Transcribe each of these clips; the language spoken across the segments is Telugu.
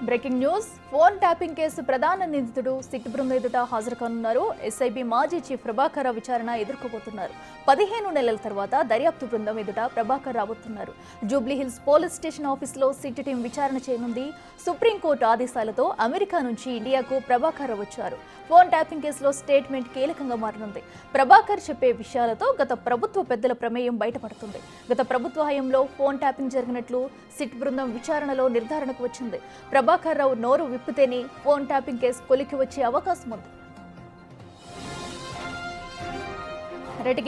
Breaking news phone tapping case ప్రధాన నిందితుడు సిట్ బృందం ఎదుట హాజరు కానున్నారు. ఎస్ఐబి మాజీ చీఫ్ ప్రభాకర్ రావు విచారణ ఎదుర్కోబోతున్నారు. 15 నెలల తర్వాత దర్యాప్తు బృందం ఎదుట ప్రభాకర్ రాబోతున్నారు. జూబ్లీహిల్స్ పోలీస్ స్టేషన్ ఆఫీసులో సిట్ టీం విచారణ చేయనుంది. సుప్రీంకోర్టు ఆదేశాలతో అమెరికా నుంచి ఇండియాకు ప్రభాకర్ రావు వచ్చారు. ఫోన్ ట్యాపింగ్ కేసులో స్టేట్మెంట్ కీలకంగా మారనుంది. ప్రభాకర్ చెప్పే విషయాలతో గత ప్రభుత్వ పెద్దల ప్రమేయం బయటపడుతుంది. గత ప్రభుత్వ హయాంలో ఫోన్ ట్యాపింగ్ జరిగినట్లు సిట్ బృందం విచారణలో నిర్ధారణకు వచ్చింది. ప్రభాకర్ రావు నోరు విప్పితేనే ఫోన్ ట్యాపింగ్ కేసు కొలికి వచ్చే అవకాశం ఉంది.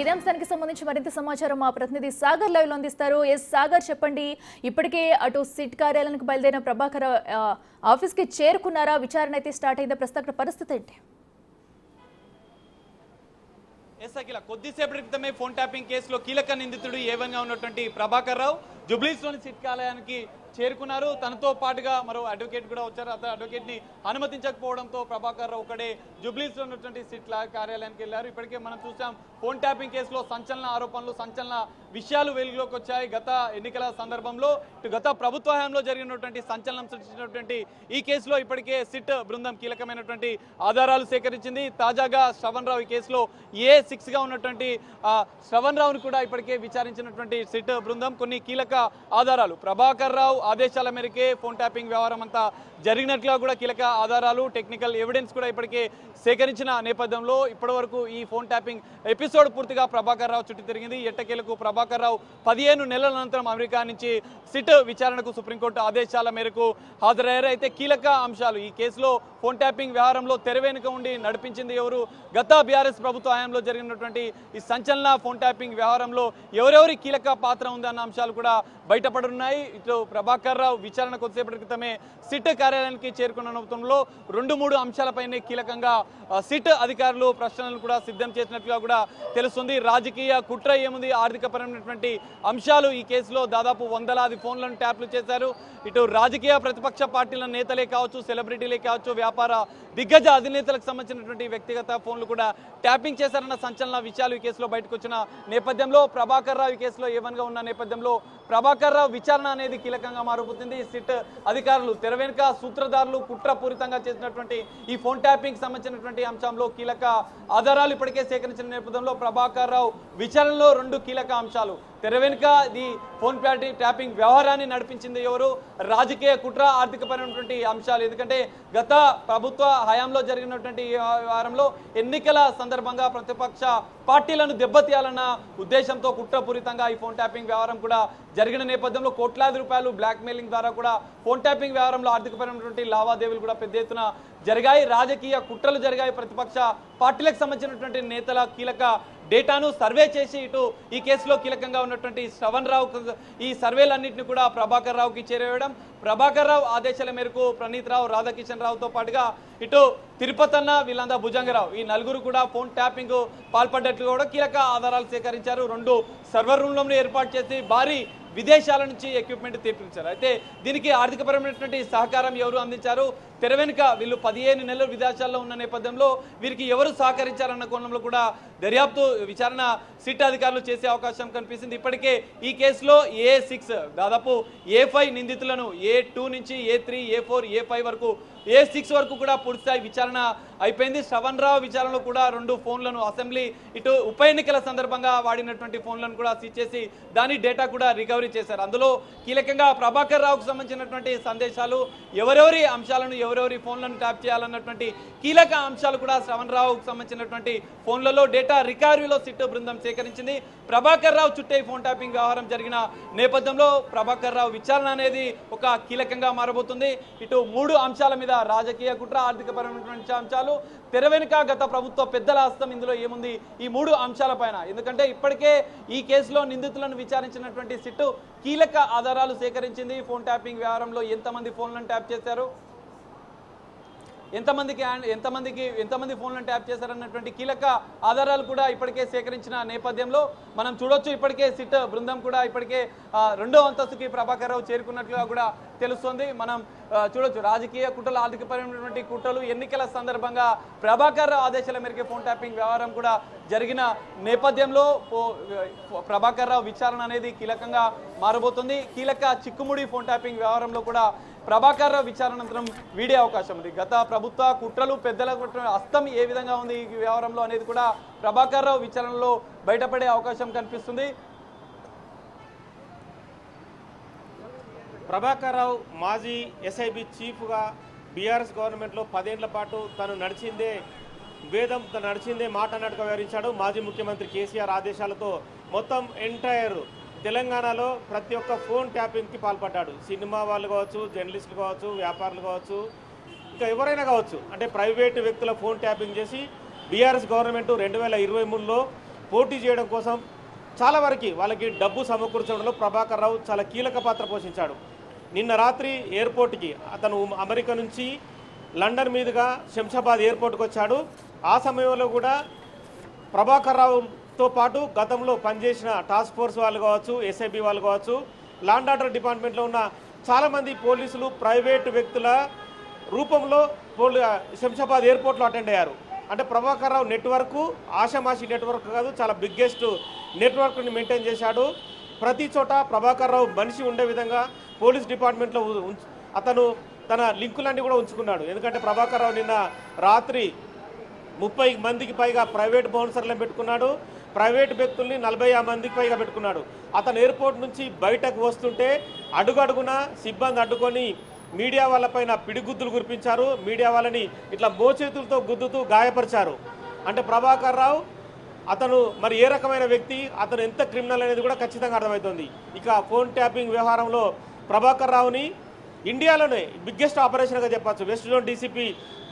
ఇదే అంశానికి సంబంధించి మరింత సమాచారం మా ప్రతినిధి సాగర్ లైవ్ లో అందిస్తారు. ఎస్ సాగర్, చెప్పండి, ఇప్పటికే అటు సిట్ కార్యాలయానికి బయలుదేరిన ప్రభాకర్ ఆఫీస్ కి చేరుకున్నారా? విచారణ అయితే స్టార్ట్ అయిందా? ప్రస్తుత పరిస్థితి ఏంటి? కొద్దిసేపటి క్రితమే ఫోన్ ట్యాపింగ్ కేసులో కీలక నిందితుడు ఏవన్గా ఉన్నటువంటి ప్రభాకర్ రావు జూబ్లీస్లోని సిట్ కార్యాలయానికి చేరుకున్నారు. తనతో పాటుగా మరో అడ్వకేట్ కూడా వచ్చారు. అడ్వకేట్ ని అనుమతించకపోవడంతో ప్రభాకర్ రావు ఒకడే జూబ్లీస్ లో ఉన్నటువంటి సిట్ కార్యాలయానికి వెళ్లారు. ఇప్పటికే మనం చూసాం ఫోన్ ట్యాపింగ్ కేసులో సంచలన ఆరోపణలు, సంచలన విషయాలు వెలుగులోకి వచ్చాయి. గత ఎన్నికల సందర్భంలో గత ప్రభుత్వ హయాంలో జరిగినటువంటి సంచలనం సృష్టించినటువంటి ఈ కేసులో ఇప్పటికే సిట్ బృందం కీలకమైనటువంటి ఆధారాలు సేకరించింది. తాజాగా శ్రవణ్ రావు ఈ కేసులో A6 గా ఉన్నటువంటి శ్రవణ్ రావును కూడా ఇప్పటికే విచారించినటువంటి సిట్ బృందం కొన్ని కీలక ఆధారాలు, ప్రభాకర్ రావు ఆదేశాల మేరకే ఫోన్ ట్యాపింగ్ వ్యవహారం అంతా జరిగినట్లుగా కూడా కీలక ఆధారాలు, టెక్నికల్ ఎవిడెన్స్ కూడా ఇప్పటికే సేకరించిన నేపథ్యంలో ఇప్పటివరకు ఈ ఫోన్ ట్యాపింగ్ ఎపిసోడ్ పూర్తిగా ప్రభాకర్ రావు చుట్టూ తిరిగింది. ఎట్టకేలకు ప్రభాకర్ రావు 15 నెలల అనంతరం అమెరికా నుంచి సిట్ విచారణకు సుప్రీంకోర్టు ఆదేశాల మేరకు హాజరయ్యారు. అయితే కీలక అంశాలు, ఈ కేసులో ఫోన్ ట్యాపింగ్ వ్యవహారంలో తెరవెనుక ఉండి నడిపించింది ఎవరు, గత బీఆర్ఎస్ ప్రభుత్వ హయాంలో జరిగినటువంటి ఈ సంచలన ఫోన్ ట్యాపింగ్ వ్యవహారంలో ఎవరెవరి కీలక పాత్ర ఉందన్న అంశాలు కూడా బయటపడున్నాయి. ఇటు ప్రభాకర్ రావు విచారణ కొద్దిసేపటి క్రితమే సిట్ కార్యాలయానికి చేరుకున్న నేపథ్యంలో 2-3 అంశాలపైనే కీలకంగా సిట్ అధికారులు ప్రశ్నలు కూడా సిద్ధం చేసినట్లుగా కూడా తెలుస్తుంది. రాజకీయ కుట్ర ఏముంది, ఆర్థికపరమైనటువంటి అంశాలు, ఈ కేసులో దాదాపు వందలాది ఫోన్లను ట్యాప్లు చేశారు. ఇటు రాజకీయ ప్రతిపక్ష పార్టీల నేతలే కావచ్చు, సెలబ్రిటీలే కావచ్చు, వ్యాపార దిగ్గజ అధినేతలకు సంబంధించినటువంటి వ్యక్తిగత ఫోన్లు కూడా ట్యాపింగ్ చేశారన్న సంచలన విషయాలు ఈ కేసులో బయటకు వచ్చిన నేపథ్యంలో ప్రభాకర్ రావు ఈ కేసులో ఏవన్గా ఉన్న నేపథ్యంలో ప్రభాకర్ రావు విచారణ అనేది కీలకంగా మారిపోతుంది. సిట్ అధికారులు తెర వెనుక సూత్రధారులు కుట్రపూరితంగా చేసినటువంటి ఈ ఫోన్ ట్యాపింగ్ సంబంధించినటువంటి అంశంలో కీలక ఆధారాలు ఇప్పటికే సేకరించిన నేపథ్యంలో ప్రభాకర్ రావు విచారణలో 2 కీలక అంశాలు, తెర వెనుక ఈ ఫోన్ ట్యాపింగ్ వ్యవహారాన్ని నడిపించింది ఎవరు, రాజకీయ కుట్ర, ఆర్థికపరమైనటువంటి అంశాలు. ఎందుకంటే గత ప్రభుత్వ హయాంలో జరిగినటువంటి ఈ వ్యవహారంలో ఎన్నికల సందర్భంగా ప్రతిపక్ష పార్టీలను దెబ్బతీయాలన్న ఉద్దేశంతో కుట్రపూరితంగా ఈ ఫోన్ ట్యాపింగ్ వ్యవహారం కూడా జరిగిన నేపథ్యంలో కోట్లాది రూపాయలు బ్లాక్ మెయిలింగ్ ద్వారా కూడా ఫోన్ ట్యాపింగ్ వ్యవహారంలో ఆర్థికపరమైనటువంటి లావాదేవీలు కూడా పెద్ద ఎత్తున జరిగాయి. రాజకీయ కుట్రలు జరిగాయి. ప్రతిపక్ష పార్టీలకు సంబంధించినటువంటి నేతల కీలక డేటాను సర్వే చేసి ఇటు ఈ కేసులో కీలకంగా ఉన్నటువంటి శ్రవణ్ రావు ఈ సర్వేలన్నింటినీ కూడా ప్రభాకర్ రావుకి చేరవేయడం, ప్రభాకర్ రావు ఆదేశాల మేరకు ప్రణీత్ రావు, రాధాకిషన్ రావుతో పాటుగా ఇటు తిరుపతన్న, వీళ్ళంతా భుజంగరావు, ఈ నలుగురు కూడా ఫోన్ ట్యాపింగ్ పాల్పడ్డట్లు కూడా కీలక ఆధారాలు సేకరించారు. 2 సర్వర్ రూమ్లను ఏర్పాటు చేసి భారీ విదేశాల నుంచి ఎక్విప్మెంట్ తెప్పించారు. అయితే దీనికి ఆర్థికపరమైనటువంటి సహకారం ఎవరు అందించారు, తెర వెనుక వీళ్ళు 15 నెలలు విదేశాల్లో ఉన్న నేపథ్యంలో వీరికి ఎవరు సహకరించారన్న కోణంలో కూడా దర్యాప్తు విచారణ సిట్ అధికారులు చేసే అవకాశం కనిపిస్తుంది. ఇప్పటికే ఈ కేసులో A6 దాదాపు A5 నిందితులను A2 నుంచి A3, A4, A5 వరకు A6 వరకు కూడా పూర్తిస్థాయి విచారణ అయిపోయింది. శ్రవణ్ రావు విచారణలో కూడా 2 ఫోన్లను అసెంబ్లీ ఇటు ఉప ఎన్నికల సందర్భంగా వాడినటువంటి ఫోన్లను కూడా సీజ్ చేసి దాని డేటా కూడా రికవరీ చేశారు. అందులో కీలకంగా ప్రభాకర్ రావుకు సంబంధించినటువంటి సందేశాలు, ఎవరెవరి అంశాలను, ఎవరెవరి ఫోన్లను ట్యాప్ చేయాలన్నటువంటి కీలక అంశాలు కూడా శ్రవణ్ రావుకు సంబంధించినటువంటి ఫోన్లలో డేటా రికవరీలో సిట్ బృందం సేకరించింది. ప్రభాకర్ రావు చుట్టే ఫోన్ ట్యాపింగ్ వ్యవహారం జరిగిన నేపథ్యంలో ప్రభాకర్ రావు విచారణ అనేది ఒక కీలకంగా మారబోతుంది. ఇటు 3 అంశాల మీద, రాజకీయ కుట్ర, ఆర్థికపరమైనటువంటి అంశాలు, తెర వెనుక గత ప్రభుత్వ పెద్దల హస్తం ఇందులో ఏముంది, ఈ 3 అంశాలపైన. ఎందుకంటే ఇప్పటికే ఈ కేసులో నిందితులను విచారించినటువంటి సిట్ కీలక ఆధారాలు సేకరించింది. ఫోన్ ట్యాపింగ్ వ్యవహారంలో ఎంతమంది ఫోన్లను ట్యాప్ చేశారు, ఎంతమంది ఫోన్లను ట్యాప్ చేశారన్నటువంటి కీలక ఆధారాలు కూడా ఇప్పటికే సేకరించిన నేపథ్యంలో మనం చూడొచ్చు. ఇప్పటికే సిట్ బృందం కూడా ఇప్పటికే 2వ అంతస్తుకి ప్రభాకర్ రావు చేరుకున్నట్లుగా కూడా తెలుస్తోంది. మనం చూడొచ్చు, రాజకీయ కుట్రలు, ఆర్థికపరమైనటువంటి కుట్రలు, ఎన్నికల సందర్భంగా ప్రభాకర్ రావు ఆదేశాల మేరకు ఫోన్ ట్యాపింగ్ వ్యవహారం కూడా జరిగిన నేపథ్యంలో ప్రభాకర్ రావు విచారణ అనేది కీలకంగా మారబోతుంది. కీలక చిక్కుముడి ఫోన్ ట్యాపింగ్ వ్యవహారంలో కూడా ప్రభాకర్ రావు విచారణ అనంతరం వీడే అవకాశం ఉంది. గత ప్రభుత్వ కుట్రలు పెద్దల కుట్ర హస్తం ఏ విధంగా ఉంది ఈ వ్యవహారంలో అనేది కూడా ప్రభాకర్ రావు విచారణలో బయటపడే అవకాశం కనిపిస్తుంది. ప్రభాకర్ రావు మాజీ ఎస్ఐబి చీఫ్గా బీఆర్ఎస్ గవర్నమెంట్లో 10 ఏళ్ల పాటు తను నడిచిందే వేదం, తను నడిచిందే మాట అన్నట్టుగా వివరించాడు. మాజీ ముఖ్యమంత్రి కేసీఆర్ ఆదేశాలతో మొత్తం ఎంటైర్ తెలంగాణలో ప్రతి ఒక్క ఫోన్ ట్యాపింగ్కి పాల్పడ్డాడు. సినిమా వాళ్ళు కావచ్చు, జర్నలిస్టులు కావచ్చు, వ్యాపారులు కావచ్చు, ఇంకా ఎవరైనా కావచ్చు, అంటే ప్రైవేటు వ్యక్తుల ఫోన్ ట్యాపింగ్ చేసి బీఆర్ఎస్ గవర్నమెంట్ 2023లో పోటీ చేయడం కోసం చాలా వరకు వాళ్ళకి డబ్బు సమకూర్చడంలో ప్రభాకర్ రావు చాలా కీలక పాత్ర పోషించాడు. నిన్న రాత్రి ఎయిర్పోర్ట్కి అతను అమెరికా నుంచి లండన్ మీదుగా శంషాబాద్ ఎయిర్పోర్ట్కి వచ్చాడు. ఆ సమయంలో కూడా ప్రభాకర్ రావుతో పాటు గతంలో పనిచేసిన టాస్క్ ఫోర్స్ వాళ్ళు కావచ్చు, ఎస్ఐబి వాళ్ళు కావచ్చు, లా అండ్ ఆర్డర్ డిపార్ట్మెంట్లో ఉన్న చాలామంది పోలీసులు ప్రైవేటు వ్యక్తుల రూపంలో శంషాబాద్ ఎయిర్పోర్ట్లో అటెండ్ అయ్యారు. అంటే ప్రభాకర్ రావు నెట్వర్క్ ఆషామాషి నెట్వర్క్ కాదు, చాలా బిగ్గెస్ట్ నెట్వర్క్ని మెయింటైన్ చేశాడు. ప్రతి చోట ప్రభాకర్ రావు మనిషి ఉండే విధంగా పోలీస్ డిపార్ట్మెంట్లో అతను తన లింకులన్నీ కూడా ఉంచుకున్నాడు. ఎందుకంటే ప్రభాకర్ రావు నిన్న రాత్రి 30 మందికి పైగా ప్రైవేట్ బౌన్సర్లను పెట్టుకున్నాడు. ప్రైవేట్ వ్యక్తుల్ని 40 మందికి పైగా పెట్టుకున్నాడు. అతను ఎయిర్పోర్ట్ నుంచి బయటకు వస్తుంటే అడుగడుగున సిబ్బంది అడ్డుకొని మీడియా వాళ్ళపైన పిడిగుద్దులు కురిపించారు. మీడియా వాళ్ళని ఇట్లా మోచేతులతో గుద్దుతూ గాయపరిచారు. అంటే ప్రభాకర్ రావు అతను మరి ఏ రకమైన వ్యక్తి, అతను ఎంత క్రిమినల్ అనేది కూడా ఖచ్చితంగా అర్థమవుతుంది. ఇక ఫోన్ ట్యాపింగ్ వ్యవహారంలో ప్రభాకర్ రావుని ఇండియాలోనే బిగ్గెస్ట్ ఆపరేషన్గా చెప్పచ్చు. West zone DCP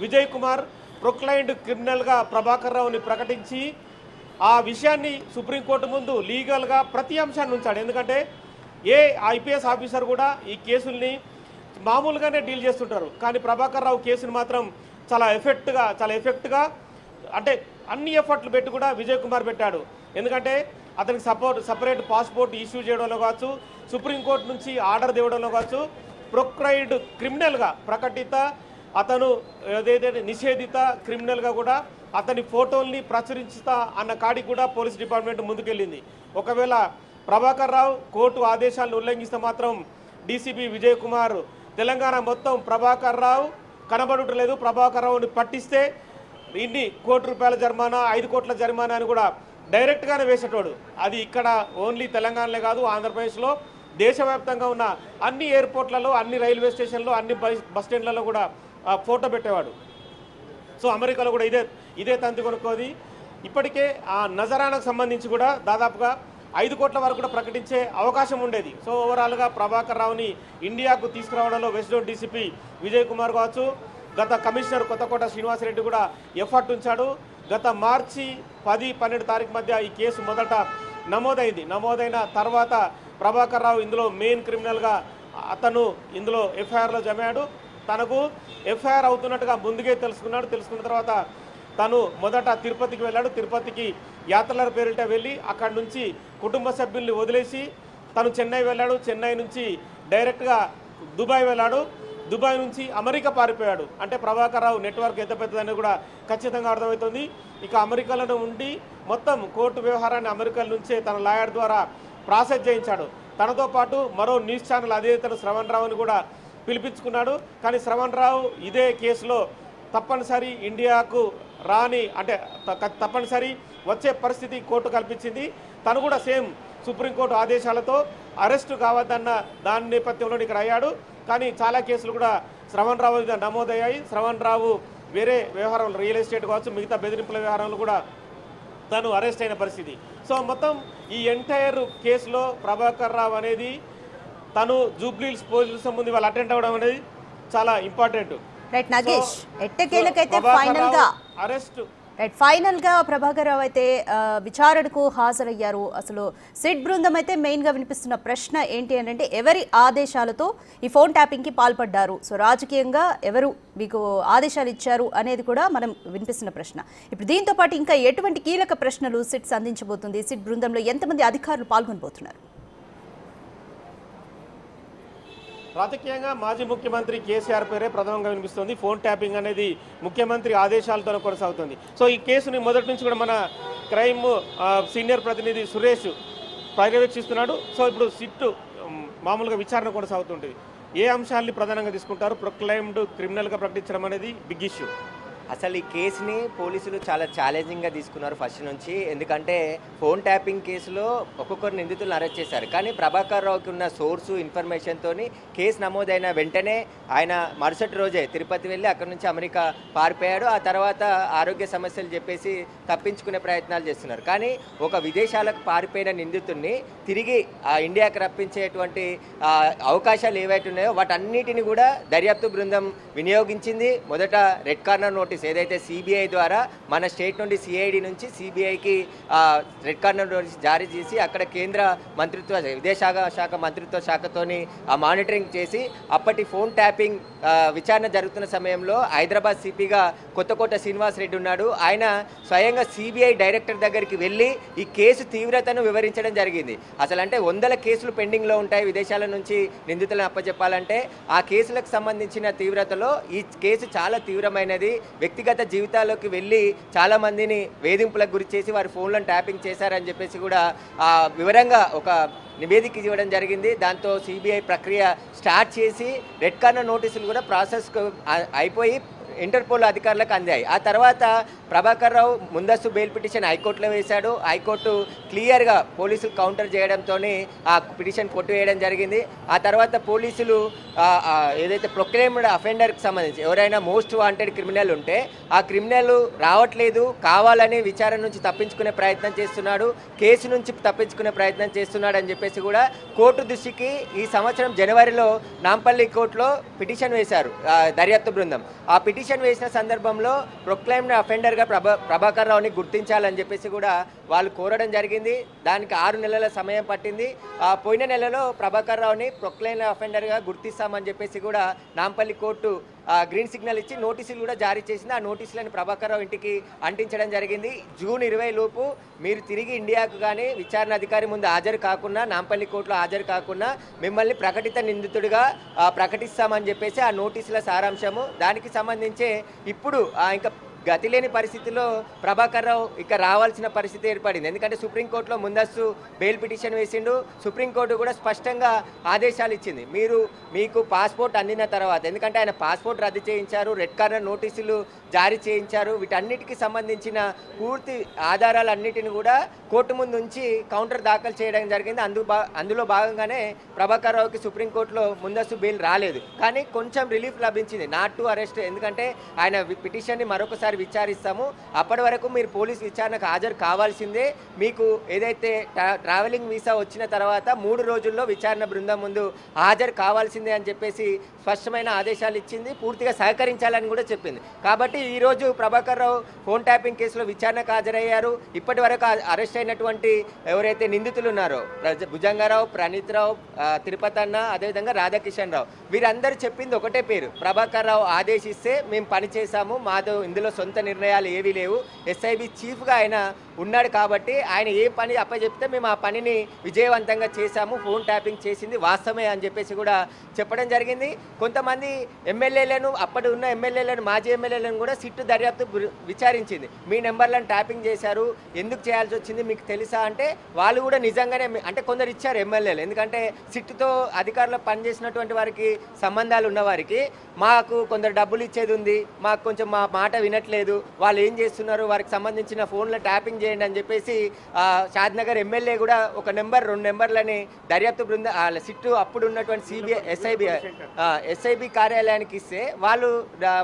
Vijay Kumar proclaimed క్రిమినల్గా ప్రభాకర్ రావుని ప్రకటించి ఆ విషయాన్ని సుప్రీంకోర్టు ముందు లీగల్గా ప్రతి అంశాన్ని ఉంచాడు. ఎందుకంటే ఏ ఐపీఎస్ ఆఫీసర్ కూడా ఈ కేసుల్ని మామూలుగానే డీల్ చేస్తుంటారు, కానీ ప్రభాకర్ రావు కేసుని మాత్రం చాలా ఎఫెక్ట్గా అంటే అన్ని ఎఫర్ట్లు పెట్టి కూడా విజయ్ కుమార్ పెట్టాడు. ఎందుకంటే అతనికి సపరేట్ పాస్పోర్ట్ ఇష్యూ చేయడంలో కావచ్చు, సుప్రీంకోర్టు నుంచి ఆర్డర్ తేవడంలో కావచ్చు, ప్రొక్రైడ్ క్రిమినల్గా ప్రకటిత అతను ఏదైతే నిషేధిత క్రిమినల్గా కూడా అతని ఫోటోల్ని ప్రచురించుతా అన్న కాడికి కూడా పోలీస్ డిపార్ట్మెంట్ ముందుకెళ్ళింది. ఒకవేళ ప్రభాకర్ రావు కోర్టు ఆదేశాలను ఉల్లంఘిస్తే మాత్రం డీసీపీ విజయ్ కుమార్ తెలంగాణ మొత్తం ప్రభాకర్ రావు కనబడటలేదు, ప్రభాకర్ రావుని పట్టిస్తే ఇన్ని కోటి రూపాయల జరిమానా, 5 కోట్ల జరిమానా అని కూడా డైరెక్ట్గానే వేసేటోడు. అది ఇక్కడ ఓన్లీ తెలంగాణలో కాదు, ఆంధ్రప్రదేశ్లో దేశవ్యాప్తంగా ఉన్న అన్ని ఎయిర్పోర్ట్లలో, అన్ని రైల్వే స్టేషన్లో, అన్ని బస్ స్టాండ్లలో కూడా ఫోటో పెట్టేవాడు. సో అమెరికాలో కూడా ఇదే తంతి కొనుక్కోది. ఇప్పటికే ఆ నజరానాకు సంబంధించి కూడా దాదాపుగా 5 కోట్ల వరకు కూడా ప్రకటించే అవకాశం ఉండేది. సో ఓవరాల్గా ప్రభాకర్ రావుని ఇండియాకు తీసుకురావడంలో west zone DCP Vijay Kumar కావచ్చు, గత కమిషనర్ కొత్తకోట శ్రీనివాసరెడ్డి కూడా ఎఫర్ట్ ఉంచాడు. గత మార్చి 10-12 తారీఖు మధ్య ఈ కేసు మొదట నమోదైన తర్వాత ప్రభాకర్ రావు ఇందులో మెయిన్ క్రిమినల్గా అతను ఇందులో ఎఫ్ఐఆర్లో జమాడు. తనకు ఎఫ్ఐఆర్ అవుతున్నట్టుగా ముందుగే తెలుసుకున్న తర్వాత తను మొదట తిరుపతికి వెళ్ళాడు. తిరుపతికి యాత్రల పేరిట వెళ్ళి అక్కడి నుంచి కుటుంబ సభ్యుల్ని వదిలేసి తను చెన్నై వెళ్ళాడు. చెన్నై నుంచి డైరెక్ట్గా దుబాయ్ వెళ్ళాడు. దుబాయ్ నుంచి అమెరికా పారిపోయాడు. అంటే ప్రభాకర్ రావు నెట్వర్క్ ఎంత పెద్దదని కూడా ఖచ్చితంగా అర్థమవుతుంది. ఇక అమెరికాలో ఉండి మొత్తం కోర్టు వ్యవహారాన్ని అమెరికా నుంచే తన లాయర్ ద్వారా ప్రాసెస్ చేయించాడు. తనతో పాటు మరో న్యూస్ ఛానల్ అధినేతను శ్రవణ్ రావుని కూడా పిలిపించుకున్నాడు. కానీ శ్రవణ్ రావు ఇదే కేసులో తప్పనిసరి ఇండియాకు రాని, అంటే తప్పనిసరి వచ్చే పరిస్థితి కోర్టు కల్పించింది. తను కూడా సేమ్ సుప్రీంకోర్టు ఆదేశాలతో అరెస్టు కావద్దన్న దాని నేపథ్యంలో ఇక్కడ అయ్యాడు. కానీ చాలా కేసులు కూడా శ్రవణ్ రావు మీద నమోదయ్యాయి. శ్రవణ్ రావు వేరే వ్యవహారంలో, రియల్ ఎస్టేట్ కావచ్చు, మిగతా బెదిరింపుల వ్యవహారంలో కూడా తను అరెస్ట్ అయిన పరిస్థితి. సో మొత్తం ఈ ఎంటైర్ కేసులో ప్రభాకర్ రావు అనేది తను జూబ్లీహిల్స్ పోలీసుల ముందు వాళ్ళు అటెండ్ అవ్వడం అనేది చాలా ఇంపార్టెంట్. రైట్ నాగేష్, ఎట్టకేలకైతే ఫైనల్ గా ప్రభాకర్ రావు అయితే విచారణకు హాజరయ్యారు. అసలు సిట్ బృందం అయితే మెయిన్ గా వినిపిస్తున్న ప్రశ్న ఏంటి అంటే ఎవరి ఆదేశాలతో ఈ ఫోన్ ట్యాపింగ్ కి పాల్పడ్డారు, సో రాజకీయంగా ఎవరు మీకు ఆదేశాలు ఇచ్చారు అనేది కూడా మనం వినిపిస్తున్న ప్రశ్న. ఇప్పుడు దీంతో పాటు ఇంకా ఎటువంటి కీలక ప్రశ్నలు సిట్ అందించబోతుంది, సిట్ బృందంలో ఎంతమంది అధికారులు పాల్గొనబోతున్నారు? రాజకీయంగా మాజీ ముఖ్యమంత్రి కేసీఆర్ పేరే ప్రథమంగా వినిపిస్తుంది. ఫోన్ ట్యాపింగ్ అనేది ముఖ్యమంత్రి ఆదేశాలతో కొనసాగుతుంది. సో ఈ కేసుని మొదటి నుంచి కూడా మన క్రైమ్ సీనియర్ ప్రతినిధి సురేష్ పర్యవేక్షిస్తున్నాడు. సో ఇప్పుడు సిట్ మామూలుగా విచారణ కొనసాగుతుంటుంది. ఏ అంశాన్ని ప్రధానంగా తీసుకుంటారు? ప్రొక్లైమ్డ్ క్రిమినల్గా ప్రకటించడం అనేది బిగ్ ఇష్యూ. అసలు ఈ కేసుని పోలీసులు చాలా ఛాలెంజింగ్గా తీసుకున్నారు ఫస్ట్ నుంచి. ఎందుకంటే ఫోన్ ట్యాపింగ్ కేసులో ఒక్కొక్కరు నిందితులను అరెస్ట్ చేశారు. కానీ ప్రభాకర్ రావుకి ఉన్న సోర్సు ఇన్ఫర్మేషన్తో కేసు నమోదైన వెంటనే ఆయన మరుసటి రోజే తిరుపతి వెళ్ళి అక్కడి నుంచి అమెరికా పారిపోయాడు. ఆ తర్వాత ఆరోగ్య సమస్యలు చెప్పేసి తప్పించుకునే ప్రయత్నాలు చేస్తున్నారు. కానీ ఒక విదేశాలకు పారిపోయిన నిందితుడిని తిరిగి ఇండియాకి రప్పించేటువంటి అవకాశాలు ఏవైతే ఉన్నాయో వాటన్నిటిని కూడా దర్యాప్తు బృందం వినియోగించింది. మొదట రెడ్ కార్నర్ నోటీస్ ఏదైతే సిబిఐ ద్వారా మన స్టేట్ నుండి సిఐడి నుంచి సిబిఐకి రెడ్ కార్నర్ నోటీస్ జారీ చేసి అక్కడ కేంద్ర మంత్రిత్వ విదేశాంగ శాఖ మంత్రిత్వ శాఖతోని మానిటరింగ్ చేసి అప్పటి ఫోన్ ట్యాపింగ్ విచారణ జరుగుతున్న సమయంలో హైదరాబాద్ సిపిగా కొత్తకోట శ్రీనివాస్ రెడ్డి ఉన్నాడు. ఆయన స్వయంగా సిబిఐ డైరెక్టర్ దగ్గరికి వెళ్ళి ఈ కేసు తీవ్రతను వివరించడం జరిగింది. అసలు అంటే 100 కేసులు పెండింగ్లో ఉంటాయి విదేశాల నుంచి నిందితులను అప్పచెప్పాలంటే. ఆ కేసులకు సంబంధించిన తీవ్రతలో ఈ కేసు చాలా తీవ్రమైనది. వ్యక్తిగత జీవితాల్లోకి వెళ్ళి చాలామందిని వేధింపులకు గురి చేసి వారి ఫోన్లను ట్యాపింగ్ చేశారని చెప్పేసి కూడా వివరంగా ఒక నివేదిక ఇవ్వడం జరిగింది. దాంతో సిబిఐ ప్రక్రియ స్టార్ట్ చేసి రెడ్ కార్నర్ నోటీసులు కూడా ప్రాసెస్ అయిపోయి ఇంటర్పోల్ అధికారులకు అందాయి. ఆ తర్వాత ప్రభాకర్ రావు ముందస్తు బెయిల్ పిటిషన్ హైకోర్టులో వేశాడు. హైకోర్టు క్లియర్గా పోలీసులు కౌంటర్ చేయడంతో ఆ పిటిషన్ కొట్టివేయడం జరిగింది. ఆ తర్వాత పోలీసులు ఏదైతే ప్రొక్లెయిమ్డ్ అఫెండర్కి సంబంధించి ఎవరైనా మోస్ట్ వాంటెడ్ క్రిమినల్ ఉంటే ఆ క్రిమినల్ రావట్లేదు, కావాలని విచారణ నుంచి తప్పించుకునే ప్రయత్నం చేస్తున్నాడు, కేసు నుంచి తప్పించుకునే ప్రయత్నం చేస్తున్నాడు అని చెప్పేసి కూడా కోర్టు దృష్టికి ఈ సంవత్సరం జనవరిలో నాంపల్లి కోర్టులో పిటిషన్ వేశారు దర్యాప్తు బృందం. ఆ పిటిషన్ వేసిన సందర్భంలో ప్రొక్లైమ్డ్ అఫెండర్గా ప్రభాకర్ రావుని గుర్తించాలని చెప్పేసి కూడా వాళ్ళు కోరడం జరిగింది. దానికి 6 నెలల సమయం పట్టింది. పోయిన నెలలో ప్రభాకర్ రావుని ప్రొక్లైమ్డ్ అఫెండర్గా గుర్తిస్తామని చెప్పేసి కూడా నాంపల్లి కోర్టు గ్రీన్ సిగ్నల్ ఇచ్చి నోటీసులు కూడా జారీ చేసింది. ఆ నోటీసులను ప్రభాకర్ రావు ఇంటికి అంటించడం జరిగింది. జూన్ 20 లోపు మీరు తిరిగి ఇండియాకు కానీ విచారణ అధికారి ముందు హాజరు కాకుండా, నాంపల్లి కోర్టులో హాజరు కాకుండా మిమ్మల్ని ప్రకటిత నిందితుడిగా ప్రకటిస్తామని చెప్పేసి ఆ నోటీసుల సారాంశము. దానికి సంబంధించే ఇప్పుడు ఇంకా గతి లేని పరిస్థితిలో ప్రభాకర్ రావు ఇక రావాల్సిన పరిస్థితి ఏర్పడింది. ఎందుకంటే సుప్రీంకోర్టులో ముందస్తు బెయిల్ పిటిషన్ వేసిండు. సుప్రీంకోర్టు కూడా స్పష్టంగా ఆదేశాలు ఇచ్చింది. మీకు పాస్పోర్ట్ అందిన తర్వాత, ఎందుకంటే ఆయన పాస్పోర్ట్ రద్దు చేయించారు, రెడ్ కార్నర్ నోటీసులు జారీ చేయించారు, వీటన్నిటికీ సంబంధించిన పూర్తి ఆధారాలన్నిటిని కూడా కోర్టు ముందు ఉంచి కౌంటర్ దాఖలు చేయడం జరిగింది. అందులో భాగంగానే ప్రభాకర్ రావుకి సుప్రీంకోర్టులో ముందస్తు బెయిల్ రాలేదు. కానీ కొంచెం రిలీఫ్ లభించింది, నాట్ టు అరెస్ట్. ఎందుకంటే ఆయన పిటిషన్ని మరొకసారి విచారిస్తాము, అప్పటి వరకు మీరు పోలీస్ విచారణకు హాజరు కావాల్సిందే, మీకు ఏదైతే ట్రావెలింగ్ వీసా వచ్చిన తర్వాత 3 రోజుల్లో విచారణ బృందం ముందు హాజరు కావాల్సిందే అని చెప్పేసి స్పష్టమైన ఆదేశాలు ఇచ్చింది. పూర్తిగా సహకరించాలని కూడా చెప్పింది. కాబట్టి ఈరోజు ప్రభాకర్ రావు ఫోన్ ట్యాపింగ్ కేసులో విచారణకు హాజరయ్యారు. ఇప్పటి వరకు అరెస్ట్ అయినటువంటి ఎవరైతే నిందితులు ఉన్నారో భుజంగారావు, ప్రణీత్ రావు, తిరుపతి అన్న, అదేవిధంగా రాధాకిషన్ రావు, వీరందరూ చెప్పింది ఒకటే పేరు, ప్రభాకర్ రావు ఆదేశిస్తే మేము పనిచేసాము, మాతో ఇందులో సొంత నిర్ణయాలు ఏవీ లేవు, ఎస్ఐబి చీఫ్గా ఆయన ఉన్నాడు కాబట్టి ఆయన ఏ పని అప్పచెప్తే మేము ఆ పనిని విజయవంతంగా చేశాము, ఫోన్ ట్యాపింగ్ చేసింది వాస్తవమే అని చెప్పేసి కూడా చెప్పడం జరిగింది. కొంతమంది ఎమ్మెల్యేలను, అప్పటి ఉన్న ఎమ్మెల్యేలను, మాజీ ఎమ్మెల్యేలను కూడా సిట్టు దర్యాప్తు విచారించింది. మీ నెంబర్లను ట్యాపింగ్ చేశారు, ఎందుకు చేయాల్సి వచ్చింది మీకు తెలుసా అంటే వాళ్ళు కూడా నిజంగానే, అంటే కొందరు ఇచ్చారు ఎమ్మెల్యేలు, ఎందుకంటే సిట్టుతో అధికారులు పనిచేసినటువంటి వారికి సంబంధాలు ఉన్నవారికి మాకు కొందరు డబ్బులు ఇచ్చేది ఉంది, మాకు కొంచెం మా మాట వినట్లేదు, వాళ్ళు ఏం చేస్తున్నారు, వారికి సంబంధించిన ఫోన్లో ట్యాపింగ్ చేయండి అని చెప్పేసి షాద్నగర్ ఎమ్మెల్యే కూడా ఒక నెంబర్ 2 నెంబర్లని దర్యాప్తు బృందం సిట్టు అప్పుడు ఉన్నటువంటి సిబిఐ ఎస్ఐబి కార్యాలయానికి ఇస్తే వాళ్ళు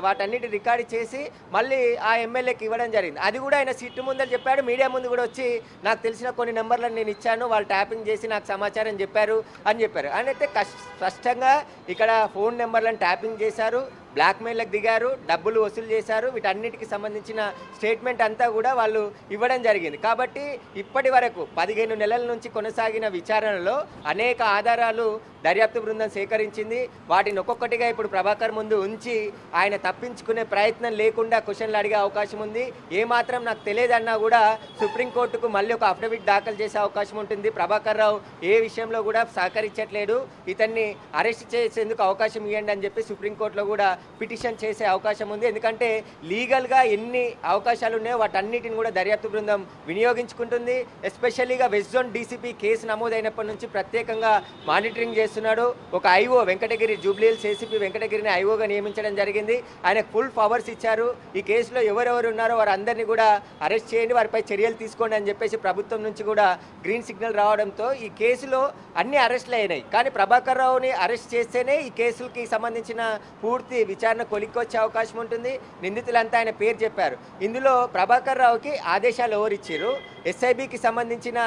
వాటన్నిటి రికార్డు చేసి మళ్ళీ ఆ ఎమ్మెల్యేకి ఇవ్వడం జరిగింది. అది కూడా ఆయన సిట్టు ముందర చెప్పాడు, మీడియా ముందు కూడా వచ్చి నాకు తెలిసిన కొన్ని నెంబర్లను నేను ఇచ్చాను, వాళ్ళు ట్యాపింగ్ చేసి నాకు సమాచారం చెప్పారు అని చెప్పారు. అయితే స్పష్టంగా ఇక్కడ ఫోన్ నెంబర్లను ట్యాపింగ్ చేశారు, బ్లాక్మెయిల్కి దిగారు, డబ్బులు వసూలు చేశారు, వీటన్నిటికి సంబంధించిన స్టేట్మెంట్ అంతా కూడా వాళ్ళు ఇవ్వడం జరిగింది. కాబట్టి ఇప్పటి వరకు 15 నెలల నుంచి కొనసాగిన విచారణలో అనేక ఆధారాలు దర్యాప్తు బృందం సేకరించింది. వాటిని ఒక్కొక్కటిగా ఇప్పుడు ప్రభాకర్ ముందు ఉంచి ఆయన తప్పించుకునే ప్రయత్నం లేకుండా క్వశ్చన్లు అడిగే అవకాశం ఉంది. ఏమాత్రం నాకు తెలియదన్నా కూడా సుప్రీంకోర్టుకు మళ్ళీ ఒక అఫిడవిట్ దాఖలు చేసే అవకాశం ఉంటుంది. ప్రభాకర్ రావు ఏ విషయంలో కూడా సహకరించట్లేదు, ఇతన్ని అరెస్ట్ చేసేందుకు అవకాశం ఇవ్వండి అని చెప్పి సుప్రీంకోర్టులో కూడా పిటిషన్ చేసే అవకాశం ఉంది. ఎందుకంటే లీగల్గా ఎన్ని అవకాశాలు ఉన్నాయో వాటన్నిటిని కూడా దర్యాప్తు బృందం వినియోగించుకుంటుంది. ఎస్పెషల్లీగా వెస్ట్ జోన్ డీసీపీ కేసు నమోదైనప్పటి నుంచి ప్రత్యేకంగా మానిటరింగ్ చేస్తున్నాడు. ఒక ఐఓ వెంకటగిరి జూబ్లీహిల్స్ ఏసీపీ వెంకటగిరిని ఐఓగా నియమించడం జరిగింది. ఆయనకు ఫుల్ పవర్స్ ఇచ్చారు. ఈ కేసులో ఎవరెవరు ఉన్నారో వారందరినీ కూడా అరెస్ట్ చేయండి, వారిపై చర్యలు తీసుకోండి అని చెప్పేసి ప్రభుత్వం నుంచి కూడా గ్రీన్ సిగ్నల్ రావడంతో ఈ కేసులో అన్ని అరెస్టులు అయినాయి. కానీ ప్రభాకర్ రావుని అరెస్ట్ చేస్తేనే ఈ కేసులకి సంబంధించిన పూర్తి విచారణ కొలిక్కొచ్చే అవకాశం ఉంటుంది. నిందితులంతా ఆయన పేరు చెప్పారు. ఇందులో ప్రభాకర్ రావుకి ఆదేశాలు ఎవరిచ్చారు? ఎస్ఐబికి సంబంధించిన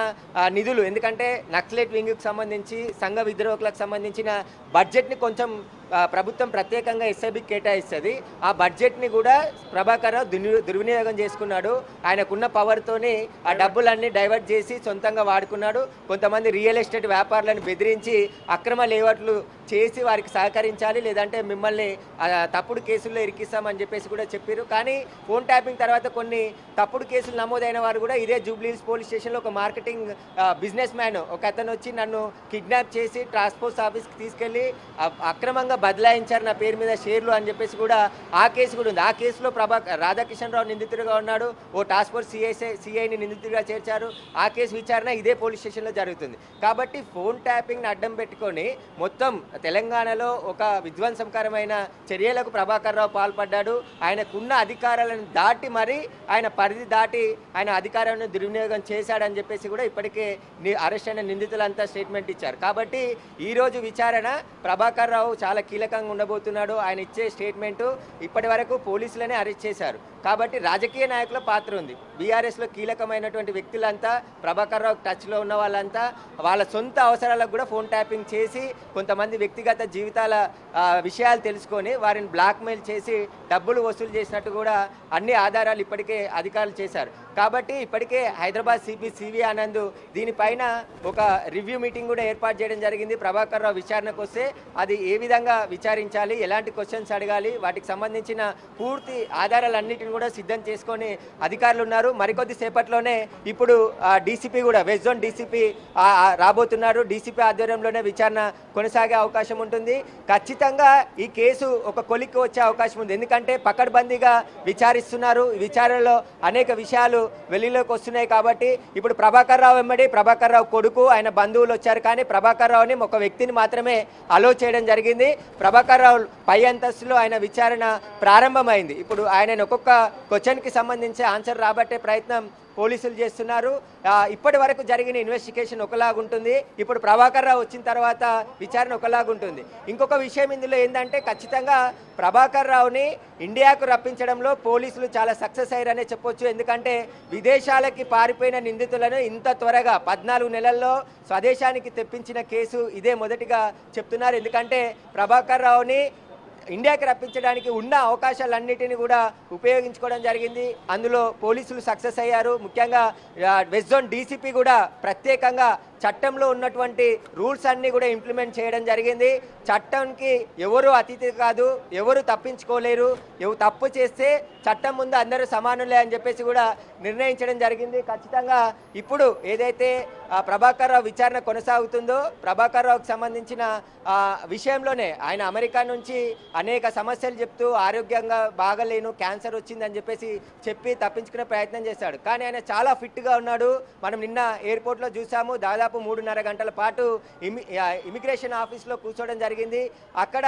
నిధులు, ఎందుకంటే నక్సలైట్ వింగ్కి సంబంధించి సంఘ విద్రోహకులకు సంబంధించిన బడ్జెట్ని కొంచెం ప్రభుత్వం ప్రత్యేకంగా ఎస్ఐబికి కేటాయిస్తుంది. ఆ బడ్జెట్ని కూడా ప్రభాకర్ రావు దుర్వినియోగం చేసుకున్నాడు. ఆయనకున్న పవర్తోనే ఆ డబ్బులన్నీ డైవర్ట్ చేసి సొంతంగా వాడుకున్నాడు. కొంతమంది రియల్ ఎస్టేట్ వ్యాపారులను బెదిరించి అక్రమ లేఅవుట్లు చేసి వారికి సహకరించాలి, లేదంటే మిమ్మల్ని తప్పుడు కేసుల్లో ఇరికిస్తామని చెప్పేసి కూడా చెప్పారు. కానీ ఫోన్ ట్యాపింగ్ తర్వాత కొన్ని తప్పుడు కేసులు నమోదైన వారు కూడా ఇదే జూబ్లీహిల్స్ పోలీస్ స్టేషన్లో ఒక మార్కెటింగ్ బిజినెస్ మ్యాన్ ఒక అతను వచ్చి నన్ను కిడ్నాప్ చేసి ట్రాన్స్పోర్ట్ ఆఫీస్కి తీసుకెళ్లి అక్రమంగా బదలాయించారు నా పేరు మీద షేర్లు అని చెప్పేసి కూడా ఆ కేసు కూడా ఉంది. ఆ కేసులో రాధాకిషన్ రావు నిందితుడిగా ఉన్నాడు. ఓ టాస్క్ ఫోర్స్ సిఐని నిందితుడిగా చేర్చారు. ఆ కేసు విచారణ ఇదే పోలీస్ స్టేషన్లో జరుగుతుంది. కాబట్టి ఫోన్ ట్యాపింగ్ని అడ్డం పెట్టుకొని మొత్తం తెలంగాణలో ఒక విధ్వంసకరమైన చర్యలకు ప్రభాకర్ రావు పాల్పడ్డాడు. ఆయనకున్న అధికారాలను దాటి మరి ఆయన పరిధి దాటి ఆయన అధికారాన్ని దుర్వినియోగం చేశాడని చెప్పేసి కూడా ఇప్పటికే అరెస్ట్ అయిన నిందితులంతా స్టేట్మెంట్ ఇచ్చారు. కాబట్టి ఈరోజు విచారణ ప్రభాకర్ రావు చాలా కీలకంగా ఉండబోతున్నాడు. ఆయన ఇచ్చే స్టేట్మెంటు ఇప్పటి వరకు పోలీసులనే అరెస్ట్ చేశారు. కాబట్టి రాజకీయ నాయకుల పాత్ర ఉంది. బీఆర్ఎస్లో కీలకమైనటువంటి వ్యక్తులంతా ప్రభాకర్ రావు టచ్లో ఉన్న వాళ్ళంతా వాళ్ళ సొంత అవసరాలకు కూడా ఫోన్ ట్యాపింగ్ చేసి కొంతమంది వ్యక్తిగత జీవితాల విషయాలు తెలుసుకొని వారిని బ్లాక్మెయిల్ చేసి డబ్బులు వసూలు చేసినట్టు కూడా అన్ని ఆధారాలు ఇప్పటికే అధికారులు చేశారు. కాబట్టి ఇప్పటికే హైదరాబాద్ సిపి సివి ఆనంద్ దీనిపైన ఒక రివ్యూ మీటింగ్ కూడా ఏర్పాటు చేయడం జరిగింది. ప్రభాకర్ రావు విచారణకు వస్తే అది ఏ విధంగా విచారించాలి, ఎలాంటి క్వశ్చన్స్ అడగాలి, వాటికి సంబంధించిన పూర్తి ఆధారాలన్నిటిని కూడా సిద్ధం చేసుకొని అధికారులు ఉన్నారు. మరికొద్ది సేపట్లోనే ఇప్పుడు డీసీపీ కూడా వెస్ట్ జోన్ డీసీపీ రాబోతున్నారు. డీసీపీ ఆధ్వర్యంలోనే విచారణ కొనసాగే అవకాశం ఉంటుంది. ఖచ్చితంగా ఈ కేసు ఒక కొలిక్కి వచ్చే అవకాశం ఉంది. ఎందుకంటే పకడ్బందీగా విచారిస్తున్నారు. ఈ విచారణలో అనేక విషయాలు వెలుగులోకి వస్తున్నాయి. కాబట్టి ఇప్పుడు ప్రభాకర్ రావు వెంబడి ప్రభాకర్ రావు కొడుకు ఆయన బంధువులు వచ్చారు. కానీ ప్రభాకర్ రావుని ఒక వ్యక్తిని మాత్రమే అలో చేయడం జరిగింది. ప్రభాకర్ రావు పై అంతస్తులో ఆయన విచారణ ప్రారంభమైంది. ఇప్పుడు ఆయన ఒక్కొక్క క్వశ్చన్కి సంబంధించి ఆన్సర్ రాబట్టే ప్రయత్నం పోలీసులు చేస్తున్నారు. ఇప్పటి వరకు జరిగిన ఇన్వెస్టిగేషన్ ఒకలాగుంటుంది. ఇప్పుడు ప్రభాకర్ రావు వచ్చిన తర్వాత విచారణ ఒకలాగుంటుంది. ఇంకొక విషయం ఇందులో ఏంటంటే ఖచ్చితంగా ప్రభాకర్ రావుని ఇండియాకు రప్పించడంలో పోలీసులు చాలా సక్సెస్ అయ్యారనే చెప్పొచ్చు. ఎందుకంటే విదేశాలకి పారిపోయిన నిందితులను ఇంత త్వరగా 14 నెలల్లో స్వదేశానికి తెప్పించిన కేసు ఇదే మొదటిగా చెప్తున్నారు. ఎందుకంటే ప్రభాకర్ రావుని ఇండియాకి రప్పించడానికి ఉన్న అవకాశాలన్నిటిని కూడా ఉపయోగించుకోవడం జరిగింది. అందులో పోలీసులు సక్సెస్ అయ్యారు. ముఖ్యంగా వెస్ట్ జోన్ డీసీపీ కూడా ప్రత్యేకంగా చట్టంలో ఉన్నటువంటి రూల్స్ అన్నీ కూడా ఇంప్లిమెంట్ చేయడం జరిగింది. చట్టంకి ఎవరు అతిథి కాదు, ఎవరు తప్పించుకోలేరు. తప్పు చేస్తే చట్టం ముందు అందరూ సమానులే అని చెప్పేసి కూడా నిర్ణయించడం జరిగింది. ఖచ్చితంగా ఇప్పుడు ఏదైతే ప్రభాకర్ రావు విచారణ కొనసాగుతుందో ప్రభాకర్ రావుకి సంబంధించిన విషయంలోనే ఆయన అమెరికా నుంచి అనేక సమస్యలు చెప్తూ ఆరోగ్యంగా బాగలేను, క్యాన్సర్ వచ్చిందని చెప్పేసి చెప్పి తప్పించుకునే ప్రయత్నం చేశాడు. కానీ ఆయన చాలా ఫిట్గా ఉన్నాడు. మనం నిన్న ఎయిర్పోర్ట్లో చూసాము. దాదాపు 3.5 గంటల పాటు ఇమిగ్రేషన్ ఆఫీస్లో కూర్చోవడం జరిగింది. అక్కడ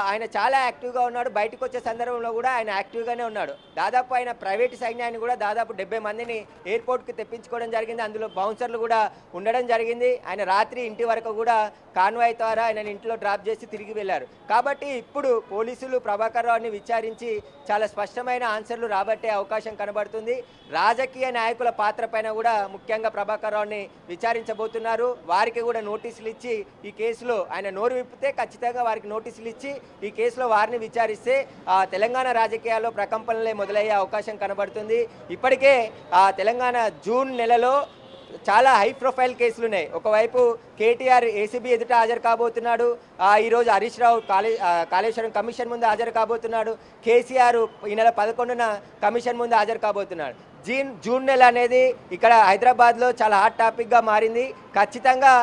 ఆయన చాలా యాక్టివ్గా ఉన్నాడు. బయటకు వచ్చే సందర్భంలో కూడా ఆయన యాక్టివ్గానే ఉన్నాడు. దాదాపు ఆయన ప్రైవేటు సైన్యాన్ని కూడా దాదాపు 70 మందిని ఎయిర్పోర్ట్కి తెప్పించుకోవడం జరిగింది. అందులో బౌన్సర్లు కూడా ఉండడం జరిగింది. ఆయన రాత్రి ఇంటి వరకు కూడా కాన్వాయ్ ద్వారా ఆయన ఇంట్లో డ్రాప్ చేసి తిరిగి వెళ్ళారు. కాబట్టి ఇప్పుడు పోలీసులు ప్రభాకర్ రావుని విచారించి చాలా స్పష్టమైన ఆన్సర్లు రాబట్టే అవకాశం కనబడుతుంది. రాజకీయ నాయకుల పాత్ర పైన కూడా ముఖ్యంగా ప్రభాకర్ రావుని విచారించబోతున్నారు. వారికి కూడా నోటీసులు ఇచ్చి ఈ కేసులో ఆయన నోరు విప్పితే ఖచ్చితంగా వారికి నోటీసులు ఇచ్చి ఈ కేసులో వారిని విచారిస్తే తెలంగాణ రాజకీయాల్లో ప్రకంపనలే మొదలయ్యే అవకాశం కనబడుతుంది. ఇప్పటికే తెలంగాణ జూన్ నెలలో చాలా హై ప్రొఫైల్ కేసులు ఉన్నాయి. ఒకవైపు కేటీఆర్ ఏసీబీ ఎదుట హాజరు కాబోతున్నాడు. ఈరోజు హరీష్ రావు కాళేశ్వరం కమిషన్ ముందు హాజరు కాబోతున్నాడు. కేసీఆర్ ఈ నెల 11న కమిషన్ ముందు హాజరు కాబోతున్నాడు. జూన్ నెల అనేది ఇక్కడ హైదరాబాద్లో చాలా హాట్ టాపిక్గా మారింది. ఖచ్చితంగా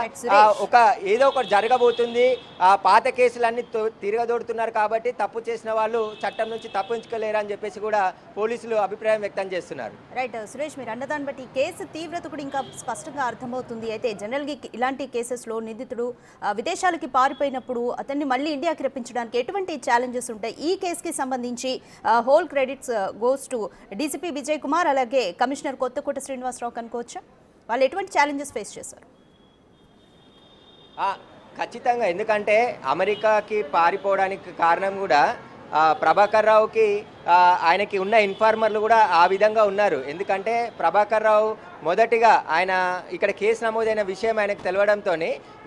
ఒక ఏదో ఒకటి జరగబోతుంది. ఆ పాత కేసులన్నీ తిరగదోడుతున్నారు కాబట్టి తప్పు చేసిన వాళ్ళు చట్టం నుంచి తప్పించుకోలేరు అని చెప్పేసి కూడా పోలీసులు అభిప్రాయం వ్యక్తం చేస్తున్నారు. రైట్ సురేష్, మీరు అన్నదాన్ని బట్టి కేసు తీవ్రత కూడా ఇంకా స్పష్టంగా అర్థమవుతుంది. అయితే జనరల్గా ఇలాంటి కేసెస్లో నిందితుడు విదేశాలకి పారిపోయినప్పుడు అతన్ని మళ్ళీ ఇండియాకి రప్పించడానికి ఎటువంటి ఛాలెంజెస్ ఉంటాయి? ఈ కేసుకి సంబంధించి whole credits goes to DCP Vijay Kumar, అలాగే కమిషనర్ కొత్తకోట శ్రీనివాసరావు కనుకోవచ్చా? వాళ్ళు ఎటువంటి ఛాలెంజెస్ ఫేస్ చేశారు? ఖచ్చితంగా, ఎందుకంటే అమెరికాకి పారిపోవడానికి కారణం కూడా ప్రభాకర్ రావుకి ఆయనకి ఉన్న ఇన్ఫార్మర్లు కూడా ఆ విధంగా ఉన్నారు. ఎందుకంటే ప్రభాకర్ రావు మొదటిగా ఆయన ఇక్కడ కేసు నమోదైన విషయం ఆయనకు తెలవడంతో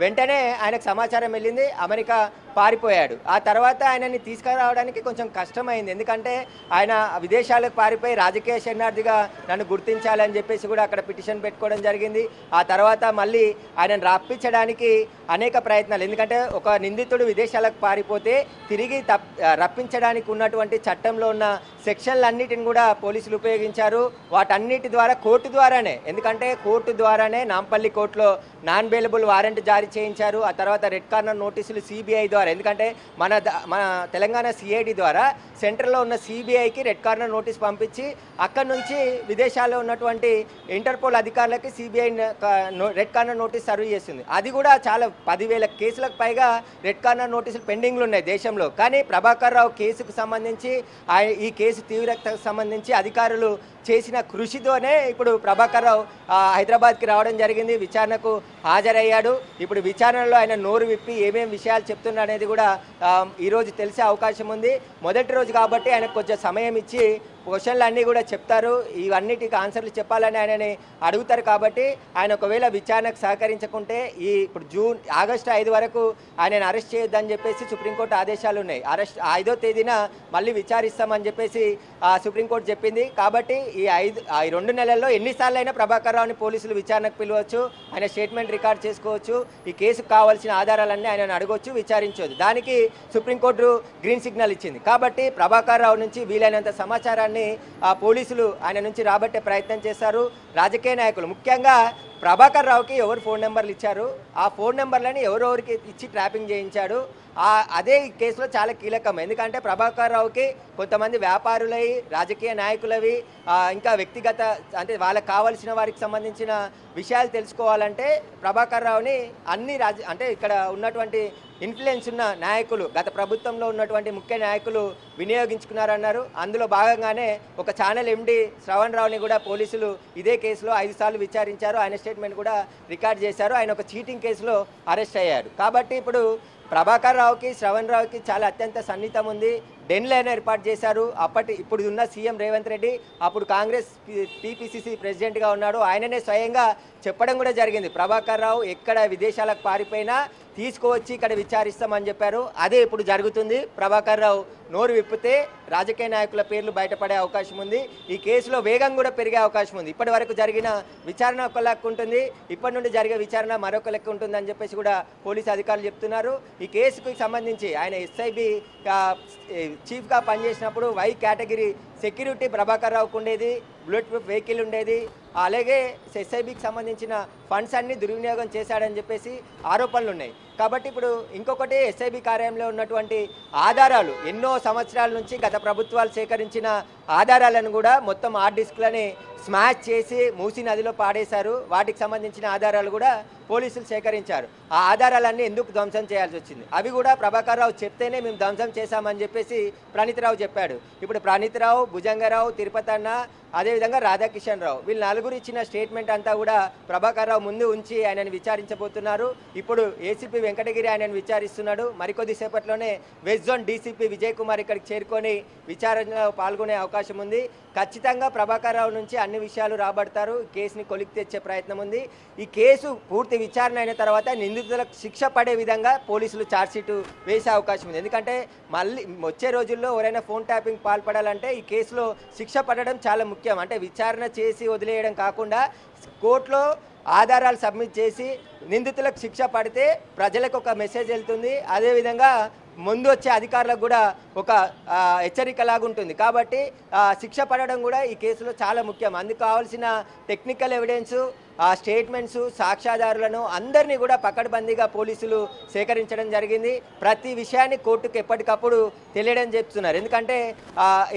వెంటనే ఆయనకు సమాచారం వెళ్ళింది, అమెరికా పారిపోయాడు. ఆ తర్వాత ఆయనని తీసుకురావడానికి కొంచెం కష్టమైంది. ఎందుకంటే ఆయన విదేశాలకు పారిపోయి రాజకీయ శరణార్థిగా నన్ను గుర్తించాలని చెప్పేసి కూడా అక్కడ పిటిషన్ పెట్టుకోవడం జరిగింది. ఆ తర్వాత మళ్ళీ ఆయనను రప్పించడానికి అనేక ప్రయత్నాలు, ఎందుకంటే ఒక నిందితుడు విదేశాలకు పారిపోతే తిరిగి రప్పించడానికి ఉన్నటువంటి చట్టంలో ఉన్న సెక్షన్లన్నిటిని కూడా పోలీసులు ఉపయోగించారు. వాటన్నిటి ద్వారా కోర్టు ద్వారానే, ఎందుకంటే కోర్టు ద్వారానే నాంపల్లి కోర్టులో నాన్ బెయిలబుల్ వారెంట్ జారీ చేయించారు. ఆ తర్వాత రెడ్ కార్నర్ నోటీసులు సిబిఐ ద్వారా, ఎందుకంటే మన తెలంగాణ సిఐడి ద్వారా సెంట్రల్లో ఉన్న సిబిఐకి రెడ్ కార్నర్ నోటీస్ పంపించి అక్కడి నుంచి విదేశాల్లో ఉన్నటువంటి ఇంటర్పోల్ అధికారులకి CBI red corner notice serve చేస్తుంది. అది కూడా చాలా 10,000 కేసులకు పైగా రెడ్ కార్నర్ నోటీసులు పెండింగ్లు ఉన్నాయి దేశంలో. కానీ ప్రభాకర్ రావు కేసుకు సంబంధించి ఈ కేసు తీవ్రతకు సంబంధించి అధికారులు చేసిన కృషితోనే ఇప్పుడు ప్రభాకర్ రావు హైదరాబాద్కి రావడం జరిగింది. విచారణకు హాజరయ్యాడు. ఇప్పుడు విచారణలో ఆయన నోరు విప్పి ఏమేమి విషయాలు చెప్తున్నా అనేది కూడా ఈరోజు తెలిసే అవకాశం ఉంది. మొదటి రోజు కాబట్టి ఆయనకు కొంచెం సమయం ఇచ్చి క్వశ్చన్లు అన్నీ కూడా చెప్తారు. ఇవన్నిటికి ఆన్సర్లు చెప్పాలని ఆయనని అడుగుతారు. కాబట్టి ఆయన ఒకవేళ విచారణకు సహకరించకుంటే ఇప్పుడు ఆగస్టు 5 వరకు ఆయనను అరెస్ట్ చేయొద్దని చెప్పేసి సుప్రీంకోర్టు ఆదేశాలు ఉన్నాయి. 5వ తేదీన మళ్ళీ విచారిస్తామని చెప్పేసి సుప్రీంకోర్టు చెప్పింది. కాబట్టి ఈ 2 నెలల్లో ఎన్నిసార్లు అయినా ప్రభాకర్ రావుని పోలీసులు విచారణకు పిలవచ్చు, ఆయన స్టేట్మెంట్ రికార్డ్ చేసుకోవచ్చు, ఈ కేసుకు కావాల్సిన ఆధారాలన్నీ ఆయనను అడగొచ్చు, విచారించవచ్చు. దానికి సుప్రీంకోర్టు గ్రీన్ సిగ్నల్ ఇచ్చింది. కాబట్టి ప్రభాకర్ రావు నుంచి వీలైనంత సమాచారాన్ని పోలీసులు ఆయన నుంచి రాబట్టే ప్రయత్నం చేశారు. రాజకీయ నాయకులు, ముఖ్యంగా ప్రభాకర్ రావుకి ఎవరు ఫోన్ నెంబర్లు ఇచ్చారు, ఆ ఫోన్ నెంబర్లని ఎవరెవరికి ఇచ్చి ట్రాపింగ్ చేయించాడు, అదే ఈ కేసులో చాలా కీలకం. ఎందుకంటే ప్రభాకర్ రావుకి కొంతమంది వ్యాపారులవి, రాజకీయ నాయకులవి, ఇంకా వ్యక్తిగత అంటే వాళ్ళకి కావాల్సిన వారికి సంబంధించిన విషయాలు తెలుసుకోవాలంటే ప్రభాకర్ రావుని అంటే ఇక్కడ ఉన్నటువంటి ఇన్ఫ్లుయెన్స్ ఉన్న నాయకులు, గత ప్రభుత్వంలో ఉన్నటువంటి ముఖ్య నాయకులు వినియోగించుకున్నారన్నారు. అందులో భాగంగానే ఒక ఛానల్ ఎండి శ్రవణ్ రావుని కూడా పోలీసులు ఇదే కేసులో 5 సార్లు విచారించారు. ఆయన స్టేట్మెంట్ కూడా రికార్డ్ చేశారు. ఆయన ఒక చీటింగ్ కేసులో అరెస్ట్ అయ్యారు. కాబట్టి ఇప్పుడు ప్రభాకర్ రావుకి శ్రవణ్ రావుకి చాలా అత్యంత సన్నిహితం ఉంది. డెన్ లైన్ ఏర్పాటు చేశారు. ఇప్పుడు ఉన్న సీఎం రేవంత్ రెడ్డి అప్పుడు కాంగ్రెస్ టీపీసీసీ ప్రెసిడెంట్గా ఉన్నాడు. ఆయననే స్వయంగా చెప్పడం కూడా జరిగింది, ప్రభాకర్ రావు ఎక్కడ విదేశాలకు పారిపోయినా తీసుకువచ్చి ఇక్కడ విచారిస్తామని చెప్పారు. అదే ఇప్పుడు జరుగుతుంది. ప్రభాకర్ రావు నోరు విప్పితే రాజకీయ నాయకుల పేర్లు బయటపడే అవకాశం ఉంది. ఈ కేసులో వేగం కూడా పెరిగే అవకాశం ఉంది. ఇప్పటి వరకు జరిగిన విచారణ ఒక లెక్క ఉంటుంది, ఇప్పటి నుండి జరిగే విచారణ మరొక లెక్క ఉంటుందని చెప్పేసి కూడా పోలీసు అధికారులు చెప్తున్నారు. ఈ కేసుకు సంబంధించి ఆయన ఎస్ఐబి చీఫ్గా పనిచేసినప్పుడు వై కేటగిరీ సెక్యూరిటీ ప్రభాకర్ రావుకు ఉండేది, బుల్లెట్ ప్రూఫ్ వెహికల్ ఉండేది. అలాగే ఎస్ఐబికి సంబంధించిన ఫండ్స్ అన్ని దుర్వినియోగం చేశాడని చెప్పేసి ఆరోపణలు ఉన్నాయి. కాబట్టి ఇప్పుడు ఇంకొకటి, ఎస్ఐబి కార్యాలయంలో ఉన్నటువంటి ఆధారాలు ఎన్నో సంవత్సరాల నుంచి గత ప్రభుత్వాలు సేకరించిన ఆధారాలను కూడా మొత్తం హార్డ్ డిస్క్లని స్మాష్ చేసి మూసీ నదిలో పాడేశారు. వాటికి సంబంధించిన ఆధారాలు కూడా పోలీసులు సేకరించారు. ఆ ఆధారాలన్నీ ఎందుకు ధ్వంసం చేయాల్సి వచ్చింది? అవి కూడా ప్రభాకర్ రావు చెప్తేనే మేము ధ్వంసం చేశామని చెప్పేసి ప్రణీత్ రావు చెప్పాడు. ఇప్పుడు ప్రణీత్ రావు, భుజంగరావు, తిరుపతి అన్న, అదేవిధంగా రాధాకిషన్ రావు, వీళ్ళు నలుగురు ఇచ్చిన స్టేట్మెంట్ అంతా కూడా ప్రభాకర్ రావు ముందు ఉంచి ఆయనను విచారించబోతున్నారు. ఇప్పుడు ఏసీపీ వెంకటగిరి ఆయనను విచారిస్తున్నాడు. మరికొద్ది సేపట్లోనే west zone DCP Vijay Kumar ఇక్కడికి చేరుకొని విచారణలో పాల్గొనే అవకాశం ఉంది. ఖచ్చితంగా ప్రభాకర్ రావు నుంచి అన్ని విషయాలు రాబడతారు. కేసుని కొలిక్కి తెచ్చే ప్రయత్నం ఉంది. ఈ కేసు పూర్తి విచారణ అయిన తర్వాత నిందితులకు శిక్ష పడే విధంగా పోలీసులు ఛార్జ్షీటు వేసే అవకాశం ఉంది. ఎందుకంటే మళ్ళీ వచ్చే రోజుల్లో ఎవరైనా ఫోన్ ట్యాపింగ్ పాల్పడాలంటే ఈ కేసులో శిక్ష పడడం చాలా ముఖ్యం. అంటే విచారణ చేసి వదిలేయడం కాకుండా కోర్టులో ఆధారాలు సబ్మిట్ చేసి నిందితులకు శిక్ష పడితే ప్రజలకు ఒక మెసేజ్ వెళ్తుంది, అదేవిధంగా ముందు వచ్చే అధికారులకు కూడా ఒక హెచ్చరికలాగా ఉంటుంది. కాబట్టి శిక్ష పడడం కూడా ఈ కేసులో చాలా ముఖ్యం. అందుకు కావాల్సిన టెక్నికల్ ఎవిడెన్స్, స్టేట్మెంట్స్, సాక్ష్యాధారులను అందరినీ కూడా పకడ్బందీగా పోలీసులు సేకరించడం జరిగింది. ప్రతి విషయాన్ని కోర్టుకు ఎప్పటికప్పుడు తెలియడం చెప్తున్నారు. ఎందుకంటే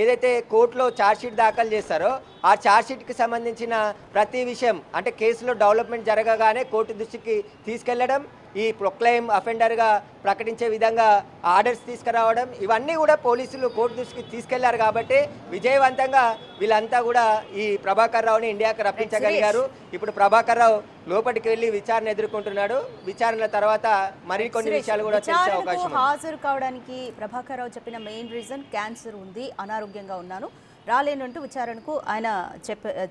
ఏదైతే కోర్టులో ఛార్జ్షీట్ దాఖలు చేస్తారో ఆ ఛార్జ్షీట్కి సంబంధించిన ప్రతి విషయం అంటే కేసులో డెవలప్మెంట్ జరగగానే కోర్టు దృష్టికి తీసుకెళ్లడం, ఈ ప్రొక్లైమ్ అఫెండర్గా ప్రకటించే విధంగా ఆర్డర్స్ తీసుకురావడం, ఇవన్నీ కూడా పోలీసులు కోర్టు దృష్టికి తీసుకెళ్లారు. కాబట్టి విజయవంతంగా వీళ్ళంతా కూడా ఈ ప్రభాకర్ రావుని ఇండియాకి రప్పించగలిగారు. ఇప్పుడు ప్రభాకర్ రావు లోపలికి వెళ్ళి విచారణ ఎదుర్కొంటున్నాడు. విచారణల తర్వాత మరికొన్ని విషయాలు కూడా తెలిసే అవకాశం ఉంది. హాజరు కావడానికి ప్రభాకర్ రావు చెప్పిన మెయిన్ రీజన్ క్యాన్సర్ ఉంది, అనారోగ్యంగా ఉన్నాను, రాలేనంటూ విచారణకు ఆయన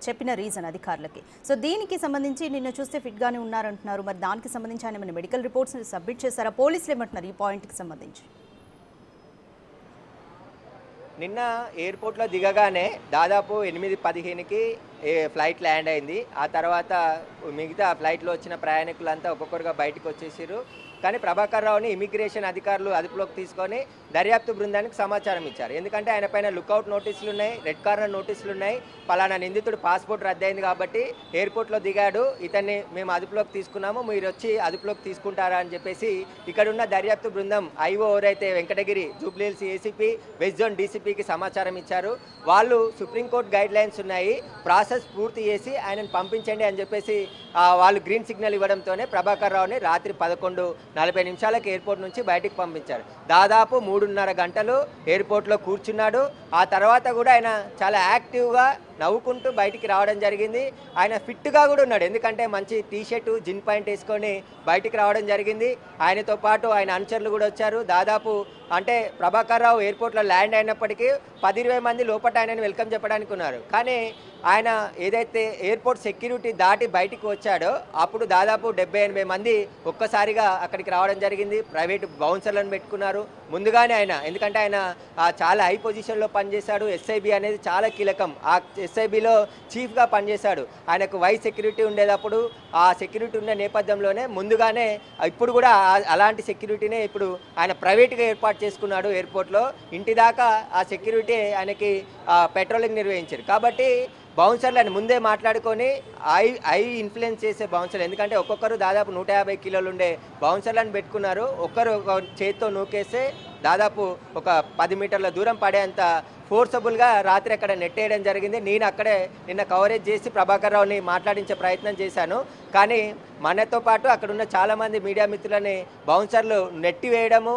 చెప్పిన రీజన్ అధికారులకి. సో దీనికి సంబంధించి నిన్న చూస్తే ఫిట్గానే ఉన్నారంటున్నారు. మరి దానికి సంబంధించి ఆయన మన మెడికల్ రిపోర్ట్స్ సబ్మిట్ చేశారా? పోలీసులు ఏమంటున్నారు ఈ పాయింట్కి సంబంధించి? నిన్న ఎయిర్పోర్ట్లో దిగగానే దాదాపు 8:15కి ఫ్లైట్ ల్యాండ్ అయింది. ఆ తర్వాత మిగతా ఫ్లైట్లో వచ్చిన ప్రయాణికులంతా ఒక్కొక్కరుగా బయటకు వచ్చేసారు. కానీ ప్రభాకర్ రావుని ఇమిగ్రేషన్ అధికారులు అదుపులోకి తీసుకొని దర్యాప్తు బృందానికి సమాచారం ఇచ్చారు. ఎందుకంటే ఆయన పైన లుకౌట్ నోటీసులు ఉన్నాయి, రెడ్ కార్నర్ నోటీసులు ఉన్నాయి, పలానా నిందితుడు పాస్పోర్ట్ రద్దయింది కాబట్టి ఎయిర్పోర్ట్లో దిగాడు, ఇతన్ని మేము అదుపులోకి తీసుకున్నాము, మీరు వచ్చి అదుపులోకి తీసుకుంటారా అని చెప్పేసి ఇక్కడున్న దర్యాప్తు బృందం ఐఓ ఎవరైతే Venkatagiri Jubilee Hills ACP west zone డీసీపీకి సమాచారం ఇచ్చారు. వాళ్ళు సుప్రీంకోర్టు గైడ్ లైన్స్ ఉన్నాయి, ప్రాసెస్ పూర్తి చేసి ఆయనను పంపించండి అని చెప్పేసి వాళ్ళు గ్రీన్ సిగ్నల్ ఇవ్వడంతోనే ప్రభాకర్ రావుని రాత్రి 11:40 ఎయిర్పోర్ట్ నుంచి బయటికి పంపించారు. దాదాపు 3.5 గంటలు ఎయిర్పోర్ట్లో కూర్చున్నాడు. ఆ తర్వాత కూడా ఆయన చాలా యాక్టివ్గా నవ్వుకుంటూ బయటికి రావడం జరిగింది. ఆయన ఫిట్గా కూడా ఉన్నాడు, ఎందుకంటే మంచి టీషర్టు జిన్ పాయింట్ వేసుకొని బయటికి రావడం జరిగింది. ఆయనతో పాటు ఆయన అనుచరులు కూడా వచ్చారు. దాదాపు అంటే ప్రభాకర్ రావు ఎయిర్పోర్ట్లో ల్యాండ్ అయినప్పటికీ 10-20 మంది లోపల ఆయనను వెల్కమ్ చెప్పడానికి ఉన్నారు. కానీ ఆయన ఏదైతే ఎయిర్పోర్ట్ సెక్యూరిటీ దాటి బయటికి వచ్చాడో అప్పుడు దాదాపు 70-80 మంది ఒక్కసారిగా అక్కడికి రావడం జరిగింది. ప్రైవేటు బౌన్సర్లను పెట్టుకున్నారు ముందుగానే ఆయన, ఎందుకంటే ఆయన చాలా హై పొజిషన్లో పనిచేశాడు. ఎస్ఐబి అనేది చాలా కీలకం. ఆ ఎస్ఐబిలో చీఫ్గా పనిచేశాడు. ఆయనకు వైస్ సెక్యూరిటీ ఉండేటప్పుడు ఆ సెక్యూరిటీ ఉన్న నేపథ్యంలోనే ముందుగానే ఇప్పుడు కూడా అలాంటి సెక్యూరిటీనే ఇప్పుడు ఆయన ప్రైవేట్గా ఏర్పాటు చేసుకున్నాడు ఎయిర్పోర్ట్లో. ఇంటి దాకా ఆ సెక్యూరిటీ ఆయనకి పెట్రోలింగ్ నిర్వహించారు. కాబట్టి బౌన్సర్లను ముందే మాట్లాడుకొని ఐ ఇన్ఫ్లుయెన్స్ చేసే బౌన్సర్లు, ఎందుకంటే ఒక్కొక్కరు దాదాపు 150 కిలోలు ఉండే బౌన్సర్లను పెట్టుకున్నారు. ఒక్కరు చేతితో నూకేస్తే దాదాపు ఒక 10 మీటర్ల దూరం పడేంత ఫోర్సబుల్గా రాత్రి అక్కడ నెట్టేయడం జరిగింది. నేను అక్కడే నిన్న కవరేజ్ చేసి ప్రభాకర్ రావుని మాట్లాడించే ప్రయత్నం చేశాను. కానీ మనతో పాటు అక్కడ ఉన్న చాలామంది మీడియా మిత్రులని బౌన్సర్లు నెట్టివేయడము,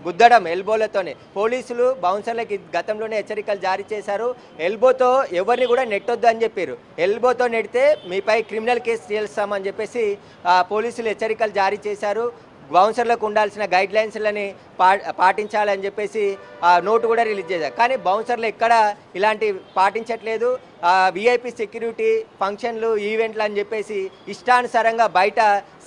గుద్దడం ఎల్బోలతోనే. పోలీసులు బౌన్సర్లకి గతంలోనే హెచ్చరికలు జారీ చేశారు. ఎల్బోతో ఎవరిని కూడా నెట్టొద్దు అని చెప్పారు. ఎల్బోతో నెడితే మీపై క్రిమినల్ కేసు చేస్తామని చెప్పేసి పోలీసులు హెచ్చరికలు జారీ చేశారు. బౌన్సర్లకు ఉండాల్సిన గైడ్ లైన్స్లని పాటించాలని చెప్పేసి నోటు కూడా రిలీజ్ చేశారు. కానీ బౌన్సర్లు ఎక్కడ ఇలాంటి పాటించట్లేదు. విఐపి సెక్యూరిటీ, ఫంక్షన్లు, ఈవెంట్లు అని చెప్పేసి ఇష్టానుసారంగా బయట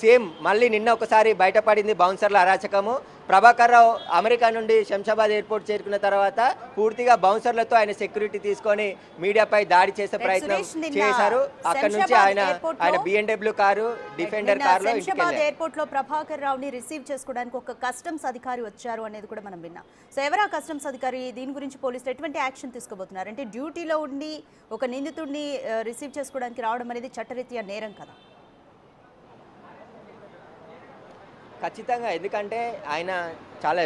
సేమ్ మళ్ళీ నిన్న ఒకసారి బయటపడింది బౌన్సర్ల అరాచకము. ప్రభాకర్ రావు అమెరికా నుండి శంషాబాద్ ఎయిర్పోర్ట్ చేరుకున్న తర్వాత పూర్తిగా బౌన్సర్లతో ఆయన సెక్యూరిటీ తీసుకొని మీడియాపై దాడి చేసే ప్రయత్నం చేశారు. అక్కడ నుంచి ఆయన BMW కారు, డిఫెండర్ కారులో శంషాబాద్ ఎయిర్పోర్ట్ లో ప్రభాకర్ రావుని రిసీవ్ చేసుకోవడానికి ఒక కస్టమ్స్ అధికారి వచ్చారు అనేది కూడా మనం విన్నాం. సో ఎవరా కస్టమ్స్ అధికారి? దీని గురించి పోలీసులు ఎటువంటి యాక్షన్ తీసుకోబోతున్నారు? అంటే డ్యూటీలో ఉండి ఒక నిందితుడిని రిసీవ్ చేసుకోవడానికి రావడం అనేది చట్టరీత్యా నేరం కదా? ఖచ్చితంగా, ఎందుకంటే ఆయన చాలా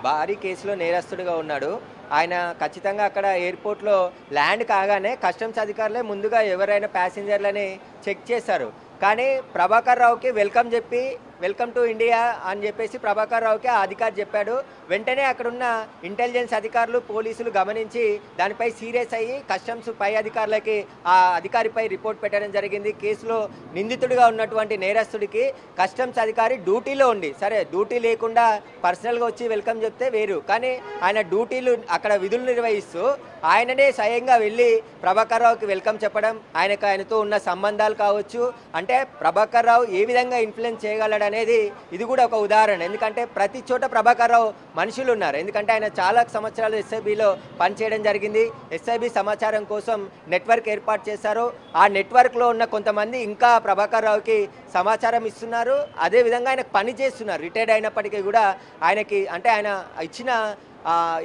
భారీ కేసులో నేరస్తుడిగా ఉన్నాడు. ఆయన ఖచ్చితంగా అక్కడ ఎయిర్పోర్ట్లో ల్యాండ్ కాగానే కస్టమ్స్ అధికారులే ముందుగా ఎవరైనా ప్యాసింజర్లని చెక్ చేశారు. కానీ ప్రభాకర్ రావుకి వెల్కమ్ చెప్పి వెల్కమ్ టు ఇండియా అని చెప్పేసి ప్రభాకర్ రావుకి ఆ అధికారి చెప్పాడు. వెంటనే అక్కడున్న ఇంటెలిజెన్స్ అధికారులు, పోలీసులు గమనించి దానిపై సీరియస్ అయ్యి కస్టమ్స్ పై అధికారులకి ఆ అధికారిపై రిపోర్ట్ పెట్టడం జరిగింది. కేసులో నిందితుడిగా ఉన్నటువంటి నేరస్తుడికి కస్టమ్స్ అధికారి డ్యూటీలో ఉండి, సరే డ్యూటీ లేకుండా పర్సనల్గా వచ్చి వెల్కమ్ చెప్తే వేరు, కానీ ఆయన డ్యూటీలు అక్కడ విధులు నిర్వహిస్తూ ఆయననే స్వయంగా వెళ్ళి ప్రభాకర్ రావుకి వెల్కమ్ చెప్పడం, ఆయనతో ఉన్న సంబంధాలు కావచ్చు, అంటే ప్రభాకర్ రావు ఏ విధంగా ఇన్ఫ్లుయెన్స్ చేయగలడని అనేది ఇది కూడా ఒక ఉదాహరణ. ఎందుకంటే ప్రతి చోట ప్రభాకర్ రావు మనుషులు ఉన్నారు. ఎందుకంటే ఆయన చాలా సంవత్సరాలు ఎస్ఐబిలో పనిచేయడం జరిగింది. ఎస్ఐబి సమాచారం కోసం నెట్వర్క్ ఏర్పాటు చేశారు. ఆ నెట్వర్క్లో ఉన్న కొంతమంది ఇంకా ప్రభాకర్ రావుకి సమాచారం ఇస్తున్నారు. అదేవిధంగా ఆయనకు పని చేస్తున్నారు. రిటైర్డ్ అయినప్పటికీ కూడా ఆయనకి అంటే ఆయన ఇచ్చిన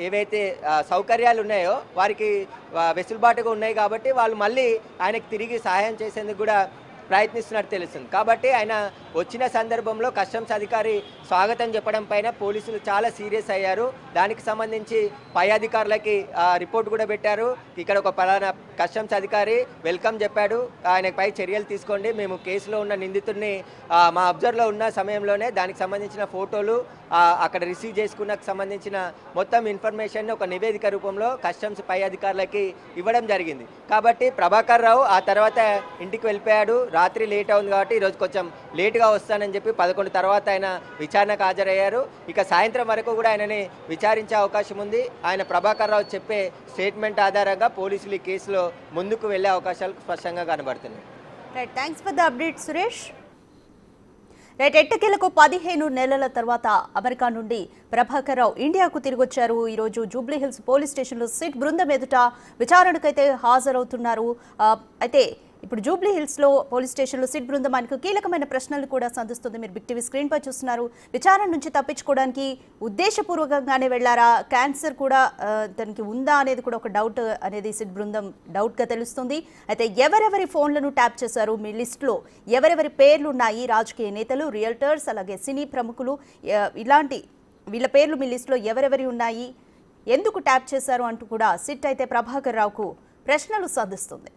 ఏవైతే సౌకర్యాలు ఉన్నాయో వారికి వెసులుబాటుగా ఉన్నాయి కాబట్టి వాళ్ళు మళ్ళీ ఆయనకు తిరిగి సహాయం చేసేందుకు కూడా ప్రయత్నిస్తున్నట్టు తెలుస్తుంది. కాబట్టి ఆయన వచ్చిన సందర్భంలో కస్టమ్స్ అధికారి స్వాగతం చెప్పడం పైన పోలీసులు చాలా సీరియస్ అయ్యారు. దానికి సంబంధించి పై అధికారులకి రిపోర్ట్ కూడా పెట్టారు. ఇక్కడ ఒక పలానా కస్టమ్స్ అధికారి వెల్కమ్ చెప్పాడు, ఆయనపై చర్యలు తీసుకోండి, మేము కేసులో ఉన్న నిందితుడిని మా అబ్జర్వ్లో ఉన్న సమయంలోనే దానికి సంబంధించిన ఫోటోలు అక్కడ రిసీవ్ చేసుకున్నకు సంబంధించిన మొత్తం ఇన్ఫర్మేషన్ ఒక నివేదిక రూపంలో కస్టమ్స్ పై అధికారులకి ఇవ్వడం జరిగింది. కాబట్టి ప్రభాకర్ రావు ఆ తర్వాత ఇంటికి వెళ్ళిపోయాడు. రాత్రి లేట్ అవుతుంది కాబట్టి ఈరోజు కొంచెం లేటుగా వస్తానని చెప్పి 11 తర్వాత ఆయన విచారణకు హాజరయ్యారు. ఇక సాయంత్రం వరకు కూడా ఆయనని విచారించే అవకాశం ఉంది. ఆయన ప్రభాకర్ రావు చెప్పే స్టేట్మెంట్ ఆధారంగా పోలీసులు ఈ కేసులో ముందుకు వెళ్లే అవకాశాలు స్పష్టంగా కనబడుతున్నాయి. Right, thanks for the update Suresh. Right, ఎట్టకేలకు 15 నెలల తర్వాత అమెరికా నుండి ప్రభాకర్ రావు ఇండియాకు తిరిగొచ్చారు. ఈరోజు జూబ్లీ హిల్స్ పోలీస్ స్టేషన్లో సిట్ బృందం ఎదుట విచారణకైతే హాజరవుతున్నారు. అయితే ఇప్పుడు జూబ్లీ హిల్స్లో పోలీస్ స్టేషన్లో సిట్ బృందం ఆయనకు కీలకమైన ప్రశ్నలు కూడా సంధిస్తుంది. మీరు బిగ్ టీవీ స్క్రీన్పై చూస్తున్నారు. విచారణ నుంచి తప్పించుకోవడానికి ఉద్దేశపూర్వకంగానే వెళ్లారా, క్యాన్సర్ కూడా తనకి ఉందా అనేది కూడా ఒక డౌట్ అనేది సిట్ బృందం డౌట్గా తెలుస్తుంది. అయితే ఎవరెవరి ఫోన్లను ట్యాప్ చేశారు, మీ లిస్టులో ఎవరెవరి పేర్లు ఉన్నాయి, రాజకీయ నేతలు, రియల్టర్స్, అలాగే సినీ ప్రముఖులు, ఇలాంటి వీళ్ళ పేర్లు మీ లిస్టులో ఎవరెవరి ఉన్నాయి, ఎందుకు ట్యాప్ చేశారు అంటూ కూడా సిట్ అయితే ప్రభాకర్ రావుకు ప్రశ్నలు సంధిస్తుంది.